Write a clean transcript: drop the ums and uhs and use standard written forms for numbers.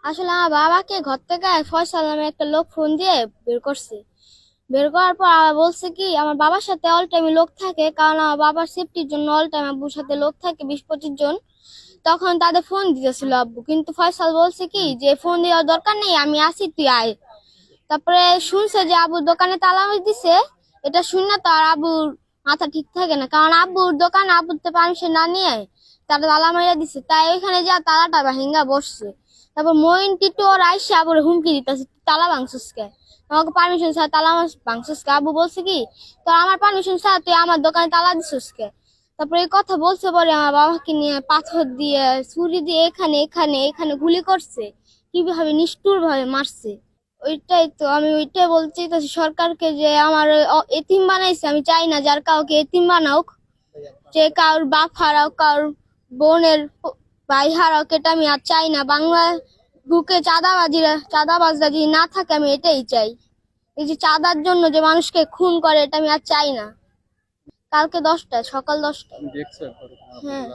আসলে আমার বাবাকে ঘর থেকে ফয়সাল নামে একটা লোক ফোন দিয়ে বের করছে। বের করার পর আবার বলছে কি আমার বাবার সাথে অল টাইম লোক থাকে, কারণ আমার বাবার সেফটির জন্য অল টাইম আব্বুর সাথে লোক থাকে 20-25 জন। তখন তাদের ফোন দিতেছিল আব্বু, কিন্তু ফয়সাল বলছে কি যে ফোন দেওয়ার দরকার নেই, আমি আসি, তুই আয়। তারপরে শুনছে যে আব্বুর দোকানে তালা দিছে। এটা শুনে তো আর আব্বুর মাথা ঠিক থাকে না, কারণ আব্বুর দোকানে আব্বুর তো পারমিশন না নিয়ে তারা তালা মারিয়া দিছে, তাই ওইখানে যা তালাটা ভাঙা বসছে। তারপর মইন টিটু ওর আইসা আবার হুমকি দিতেছে, তালা ভাঙছিস কে, আমাকে পারমিশন ছাড়া তালা ভাঙছিস কে। আব্বু বলছে কি তো আমার পারমিশন ছাড়া তুই আমার দোকানে তালা দিছিস কে। তারপরে এই কথা বলছে পরে আমার বাবাকে নিয়ে পাথর দিয়ে ছুরি দিয়ে এখানে এখানে এখানে গুলি করছে, কিভাবে নিষ্ঠুর ভাবে মারছে। ওইটাই তো আমি ওইটাই বলতে চাইতেছি সরকারকে, যে আমার এতিম বানাইছে, আমি চাই না যার কাউকে এতিম বানাওক, যে কারোর বাপ হারাওক, কারোর বোনের ভাই হারাওক, এটা আমি আর চাই না। বাংলা বুকে চাঁদাবাজরা যদি না থাকে, আমি এটাই চাই। এই যে চাঁদার জন্য যে মানুষকে খুন করে, এটা আমি আর চাই না। কালকে 10টায়, সকাল 10টায়। দেখছো হ্যাঁ।